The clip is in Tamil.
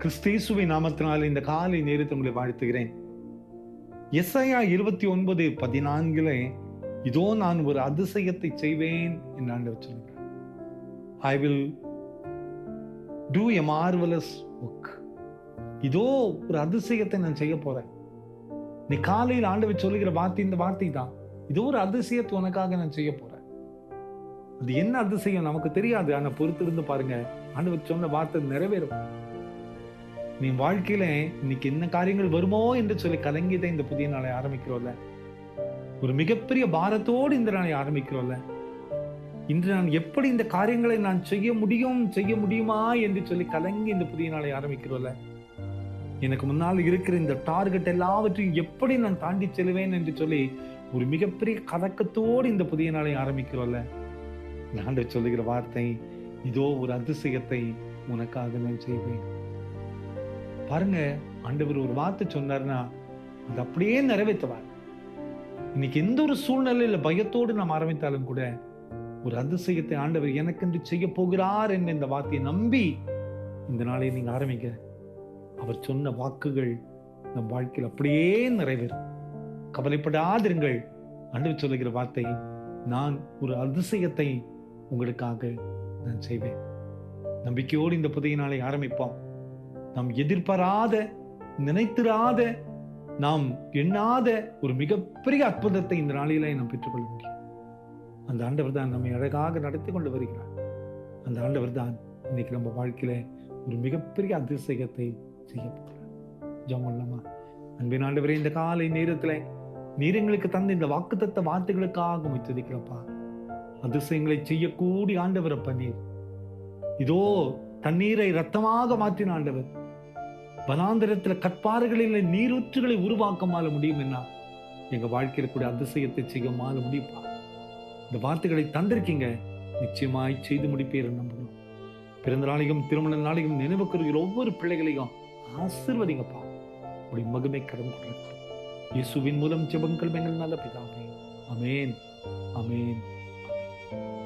கிறிஸ்தேசுவின் நாமத்தினால் இந்த காலை நேரத்தை உங்களை வாழ்த்துகிறேன். எசாயா 29:14 இதோ நான் ஒரு அதிசயத்தை செய்வேன் என்று ஆண்டவர் சொல்கிறார். I will do a marvelous work. இதோ ஒரு அதிசயத்தை நான் செய்ய போறேன். நீ காலையில் ஆண்டவர் சொல்லுகிற வார்த்தை இந்த வார்த்தை தான். இதோ ஒரு அதிசயத்தை உனக்காக நான் செய்ய போறேன். அது என்ன அதிசயம் நமக்கு தெரியாது. ஆனா பொறுத்திருந்து பாருங்க, ஆண்டவர் சொன்ன வார்த்தை நிறைவேறும். நீ வாழ்க்கையில இன்னைக்கு என்ன காரியங்கள் வருமோ என்று சொல்லி கலங்கிதான் இந்த புதிய நாளை ஆரம்பிக்கிறோம்ல. ஒரு மிகப்பெரிய பாரத்தோடு இந்த நாளை ஆரம்பிக்கிறோம்ல. இன்று நான் எப்படி இந்த காரியங்களை நான் செய்ய முடியுமா என்று சொல்லி கலங்கி இந்த புதிய நாளை ஆரம்பிக்கிறோம்ல. எனக்கு முன்னால் இருக்கிற இந்த டார்கெட் எல்லாவற்றையும் எப்படி நான் தாண்டி செல்வேன் என்று சொல்லி ஒரு மிகப்பெரிய கலக்கத்தோடு இந்த புதிய நாளை ஆரம்பிக்கிறோம்ல. நான் சொல்லுகிற வார்த்தை, இதோ ஒரு அதிசயத்தை உனக்காக நான் செய்வேன். பாருங்க, ஆண்டவர் ஒரு வார்த்தை சொன்னார்னா அது அப்படியே நிறைவேற்றுவார். இன்னைக்கு எந்த ஒரு சூழ்நிலையில பயத்தோடு நாம் ஆரம்பித்தாலும் கூட ஒரு அதிசயத்தை ஆண்டவர் எனக்கென்று செய்ய போகிறார் என்ற இந்த வார்த்தையை நம்பி இந்த நாளை நீங்க ஆரம்பிக்க. அவர் சொன்ன வாக்குகள் நம் வாழ்க்கையில் அப்படியே நிறைவேறும். கவலைப்படாதிருங்கள். ஆண்டவர் சொல்லுகிற வார்த்தை, நான் ஒரு அதிசயத்தை உங்களுக்காக நான் செய்வேன். நம்பிக்கையோடு இந்த புதிய நாளை ஆரம்பிப்போம். நாம் எதிர்பாராத, நினைத்திராத, நாம் எண்ணாத ஒரு மிகப்பெரிய அற்புதத்தை இந்த நாளிலே நாம் பெற்றுக்கொள்ள முடியும். அந்த ஆண்டவர் தான் நம்மை அழகாக நடத்தி கொண்டு வருகிறார். அந்த ஆண்டவர் தான் இன்னைக்கு நம்ம வாழ்க்கையில ஒரு மிகப்பெரிய அதிசயத்தை செய்ய போகிறார். ஜெபம் பண்ணலாமா? அன்பின் ஆண்டவரே, இந்த காலை நேரத்துல நீர் எங்களுக்கு தந்த இந்த வாக்குத்தத்த வார்த்தைகளுக்காக உம்மை துதிக்கிறப்பா. அதிசயங்களை செய்யக்கூடிய ஆண்டவர் அப்பா நீர். இதோ தண்ணீரை ரத்தமாக மாற்றின ஆண்டவர். வனாந்திரத்துல கற்பாறைகளில் நீரூற்றுகளை உருவாக்க மாற முடியும் என்ன எங்க வாழ்க்கையில கூட அதிசயத்தை செய்ய மாற முடியுப்பா. இந்த வார்த்தைகளை தந்திருக்கீங்க, நிச்சயமாய் செய்து முடிப்பீர் நம்புகிறோம். பிறந்த நாளையும் திருமண நாளையும் நினைவு கூறுகிற ஒவ்வொரு பிள்ளைகளையும் ஆசீர்வதிங்கப்பா. அப்படி மகிமை கடன் கொடுங்க. இயேசுவின் மூலம் ஜெபங்கள் எங்கள் நல்ல பிதாவே. ஆமென், ஆமென், ஆமென்.